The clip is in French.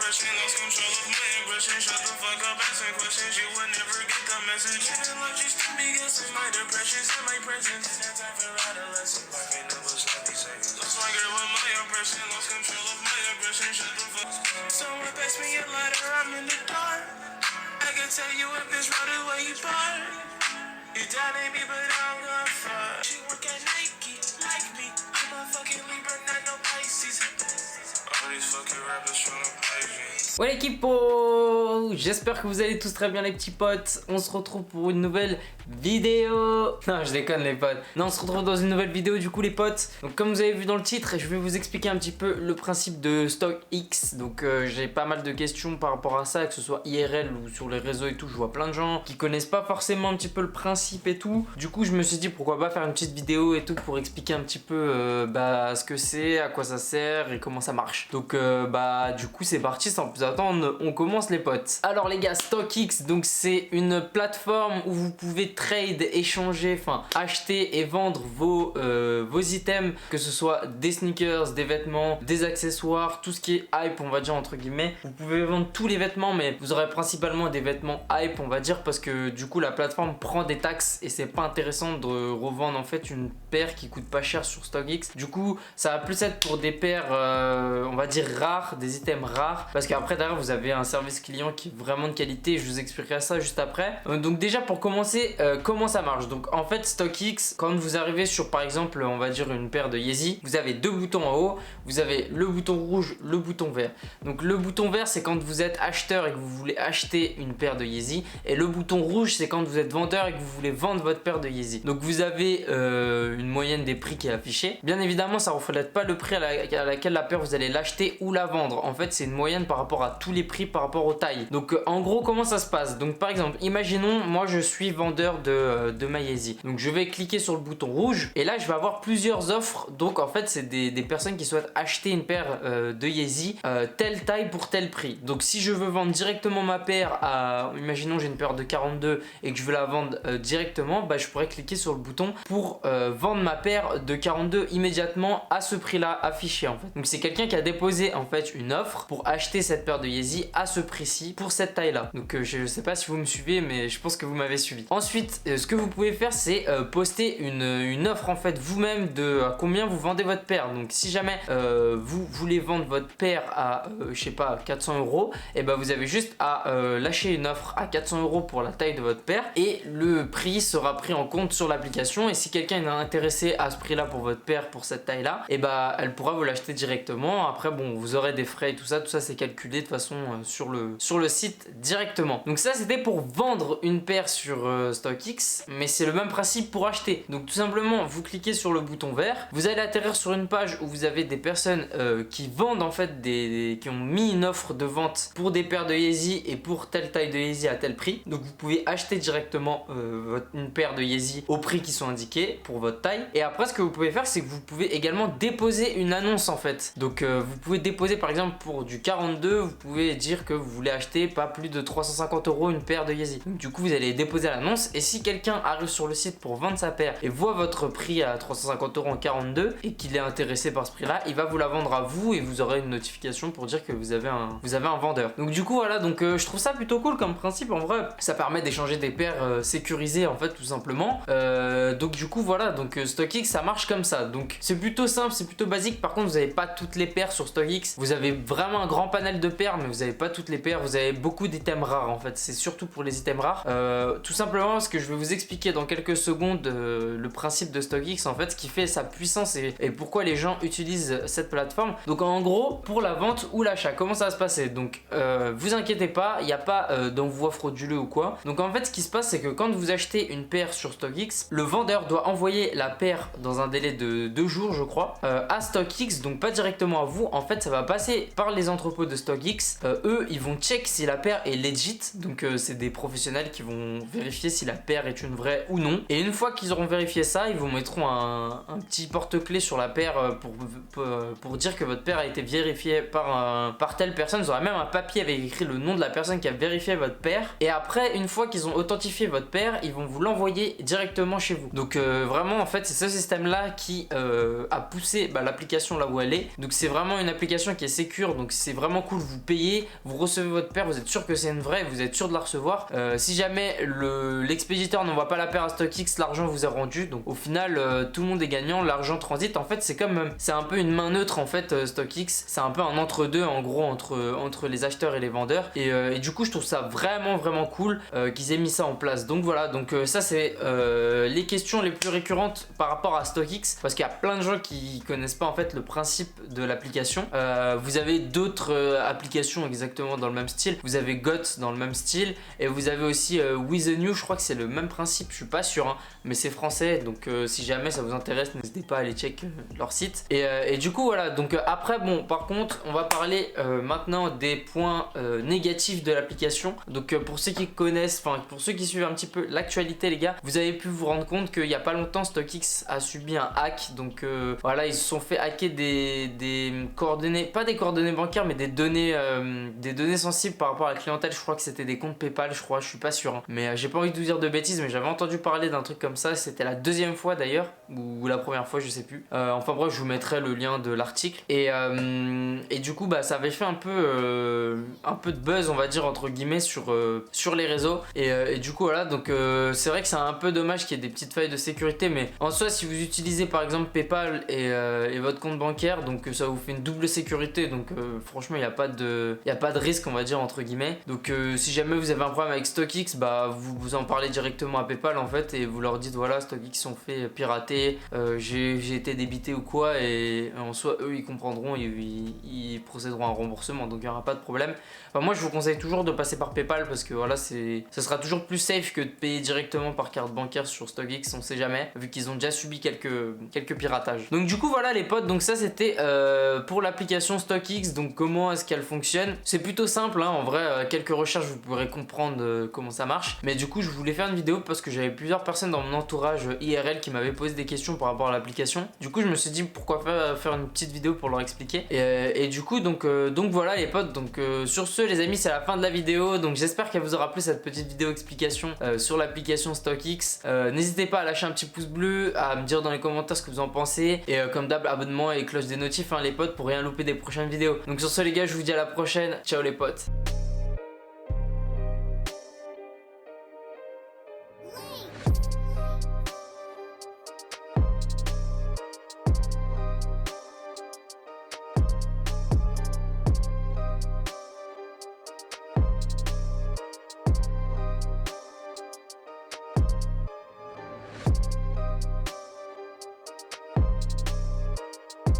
depression, lost control of my aggression. Shut the fuck up, asking questions, you would never get the message. Living like she's still me guessing my depression's in my presence. It's time for adolescence, life ain't never sloppy seconds. Lost my girl with my oppression, lost control of my aggression. Shut the fuck up. Someone pass me a lighter, I'm in the dark. I can tell you if this road is where you part. You doubted me, but I'm gonna fuck. She work at Nike, like me. I'm a fucking Libra, not no Pisces. All these fucking rappers tryna play me. Ouais l'équipe, oh, j'espère que vous allez tous très bien les petits potes. On se retrouve pour une nouvelle vidéo. Non, je déconne les potes. Non, on se retrouve dans une nouvelle vidéo du coup les potes. Donc comme vous avez vu dans le titre, je vais vous expliquer un petit peu le principe de StockX. Donc j'ai pas mal de questions par rapport à ça, que ce soit IRL ou sur les réseaux et tout. Je vois plein de gens qui connaissent pas forcément un petit peu le principe et tout. Du coup je me suis dit pourquoi pas faire une petite vidéo et tout pour expliquer un petit peu ce que c'est, à quoi ça sert et comment ça marche. Donc du coup c'est parti, sans plus attendre, on commence les potes. Alors les gars, StockX, donc c'est une plateforme où vous pouvez trade, échanger, enfin acheter et vendre vos items, que ce soit des sneakers, des vêtements, des accessoires, tout ce qui est hype on va dire entre guillemets. Vous pouvez vendre tous les vêtements, mais vous aurez principalement des vêtements hype on va dire, parce que du coup la plateforme prend des taxes et c'est pas intéressant de revendre en fait une paire qui coûte pas cher sur StockX. Du coup ça va plus être pour des paires on va dire rares, des items rares, parce qu'après derrière vous avez un service client qui est vraiment de qualité. Je vous expliquerai ça juste après. Donc déjà pour commencer, comment ça marche. Donc en fait StockX, quand vous arrivez sur par exemple on va dire une paire de Yeezy, vous avez deux boutons en haut, vous avez le bouton rouge, le bouton vert. Donc le bouton vert c'est quand vous êtes acheteur et que vous voulez acheter une paire de Yeezy, et le bouton rouge c'est quand vous êtes vendeur et que vous voulez vendre votre paire de Yeezy. Donc vous avez une moyenne des prix qui est affichée. Bien évidemment ça ne reflète pas le prix à laquelle la paire vous allez l'acheter ou la vendre. En fait c'est une moyenne par rapport à tous les prix, par rapport aux tailles. Donc en gros comment ça se passe. Donc par exemple imaginons moi je suis vendeur de ma Yeezy. Donc je vais cliquer sur le bouton rouge et là je vais avoir plusieurs offres. Donc en fait c'est des personnes qui souhaitent acheter une paire de Yeezy telle taille pour tel prix. Donc si je veux vendre directement ma paire à, imaginons j'ai une paire de 42 et que je veux la vendre directement, je pourrais cliquer sur le bouton pour vendre ma paire de 42 immédiatement à ce prix là affiché en fait. Donc c'est quelqu'un qui a déposé en fait une offre pour acheter cette paire de Yeezy à ce prix-ci pour cette taille là. Donc je sais pas si vous me suivez, mais je pense que vous m'avez suivi. Ensuite ce que vous pouvez faire c'est poster une offre en fait vous-même de à combien vous vendez votre paire. Donc si jamais vous voulez vendre votre paire à je sais pas 400 €, et vous avez juste à lâcher une offre à 400 € pour la taille de votre paire et le prix sera pris en compte sur l'application. Et si quelqu'un est intéressé à ce prix là pour votre paire pour cette taille là, elle pourra vous l'acheter directement. Après bon vous aurez des frais et tout ça c'est calculé de toute façon sur le site directement. Donc ça c'était pour vendre une paire sur StockX, mais c'est le même principe pour acheter. Donc tout simplement vous cliquez sur le bouton vert, vous allez atterrir sur une page où vous avez des personnes qui vendent en fait qui ont mis une offre de vente pour des paires de Yeezy et pour telle taille de Yeezy à tel prix. Donc vous pouvez acheter directement une paire de Yeezy au prix qui sont indiqués pour votre taille. Et après ce que vous pouvez faire c'est que vous pouvez également déposer une annonce en fait. Donc vous pouvez déposer par exemple pour du 42, vous pouvez dire que vous voulez acheter pas plus de 350 € une paire de Yeezy. Donc du coup vous allez déposer l'annonce, et si quelqu'un arrive sur le site pour vendre sa paire et voit votre prix à 350 € en 42 et qu'il est intéressé par ce prix là, il va vous la vendre à vous et vous aurez une notification pour dire que vous avez un vendeur. Donc du coup voilà, donc je trouve ça plutôt cool comme principe. En vrai ça permet d'échanger des paires sécurisées en fait tout simplement. Donc du coup voilà, donc StockX ça marche comme ça. Donc c'est plutôt simple, c'est plutôt basique. Par contre vous n'avez pas toutes les paires sur StockX, vous avez vraiment un grand panel de paires mais vous n'avez pas toutes les paires, vous avez beaucoup d'items rares en fait. C'est surtout pour les items rares, tout simplement parce que je vais vous expliquer dans quelques secondes le principe de StockX en fait, ce qui fait sa puissance et pourquoi les gens utilisent cette plateforme. Donc en gros pour la vente ou l'achat, comment ça va se passer. Donc vous inquiétez pas, il n'y a pas d'envoi frauduleux ou quoi. Donc en fait ce qui se passe c'est que quand vous achetez une paire sur StockX, le vendeur doit envoyer la paire dans un délai de 2 jours je crois à StockX, donc pas directement à vous. En fait ça va passer par les entrepôts de StockX. Eux ils vont check si la paire est legit, donc c'est des professionnels qui vont vérifier si la paire est une vraie ou non. Et une fois qu'ils auront vérifié ça, ils vous mettront un petit porte-clés sur la paire pour dire que votre paire a été vérifiée par telle personne. Vous aurez même un papier avec écrit le nom de la personne qui a vérifié votre paire. Et après une fois qu'ils ont authentifié votre paire, ils vont vous l'envoyer directement chez vous. Donc vraiment en fait c'est ce système là qui a poussé l'application là où elle est. Donc c'est vraiment une application qui est sécure, donc c'est vraiment cool, vous payez, vous recevez votre paire, vous êtes sûr que c'est une vraie, vous êtes sûr de la recevoir. Si jamais l'expéditeur n'envoie pas la paire à StockX, l'argent vous est rendu, donc au final tout le monde est gagnant, l'argent transite. En fait c'est un peu une main neutre en fait, StockX, c'est un peu un entre-deux en gros entre les acheteurs et les vendeurs, et du coup je trouve ça vraiment cool qu'ils aient mis ça en place. Donc voilà, donc ça c'est les questions les plus récurrentes par rapport à StockX, parce qu'il y a plein de gens qui connaissent pas en fait le principe de l'application. Vous avez d'autres applications exactement dans le même style, vous avez GOT dans le même style, et vous avez aussi With the New, je crois que c'est le même principe, je suis pas sûr hein, mais c'est français, donc si jamais ça vous intéresse n'hésitez pas à aller check leur site. Et du coup voilà, donc après bon, par contre on va parler maintenant des points négatifs de l'application. Donc pour ceux qui connaissent, enfin pour ceux qui suivent un petit peu l'actualité les gars, vous avez pu vous rendre compte qu'il y a pas longtemps StockX a subi un hack. Donc voilà, ils se sont fait hacker des coordonnées, pas des coordonnées bancaires mais des données sensibles par rapport à la clientèle. Je crois que c'était des comptes PayPal, je crois, je suis pas sûr hein. Mais j'ai pas envie de vous dire de bêtises, mais j'avais entendu parler d'un truc comme ça. C'était la deuxième fois d'ailleurs, ou la première fois, je sais plus. Enfin bref, je vous mettrai le lien de l'article. Et du coup bah ça avait fait un peu de buzz on va dire entre guillemets sur les réseaux. Et du coup voilà, donc c'est vrai que c'est un peu dommage qu'il y ait des petites failles de sécurité, mais en soi si vous utilisez par exemple PayPal et votre compte bancaire, donc ça vous fait une double sécurité. Donc franchement il n'y a pas de risque on va dire entre guillemets. Donc si jamais vous avez un problème avec StockX, bah vous en parlez directement à PayPal en fait, et vous leur dites voilà, StockX sont fait pirater, j'ai été débité ou quoi, et en soi eux ils comprendront, ils procéderont à un remboursement, donc il n'y aura pas de problème. Enfin, moi je vous conseille toujours de passer par PayPal, parce que voilà, ça sera toujours plus safe que de payer directement par carte bancaire sur StockX, on sait jamais, vu qu'ils ont déjà subi quelques piratages. Donc du coup voilà les potes, donc ça c'était pour l'application StockX. Donc comment est-ce qu'elle fonctionne? C'est plutôt simple hein, en vrai, quelques recherches vous pourrez comprendre comment ça marche. Mais du coup je voulais faire une vidéo parce que j'avais plusieurs personnes dans mon entourage IRL qui m'avaient posé des questions par rapport à l'application. Du coup je me suis dit pourquoi faire une petite vidéo pour leur expliquer. Et du coup donc voilà les potes, donc sur ce les amis c'est la fin de la vidéo. Donc j'espère qu'elle vous aura plu cette petite vidéo explication sur l'application StockX. N'hésitez pas à lâcher un petit pouce bleu, à me dire dans les commentaires ce que vous en pensez, et comme d'hab abonnement et cloche des notifs hein, les potes, pour rien louper des prochaines vidéos. Donc sur ce les gars je vous dis à la prochaine, ciao les potes.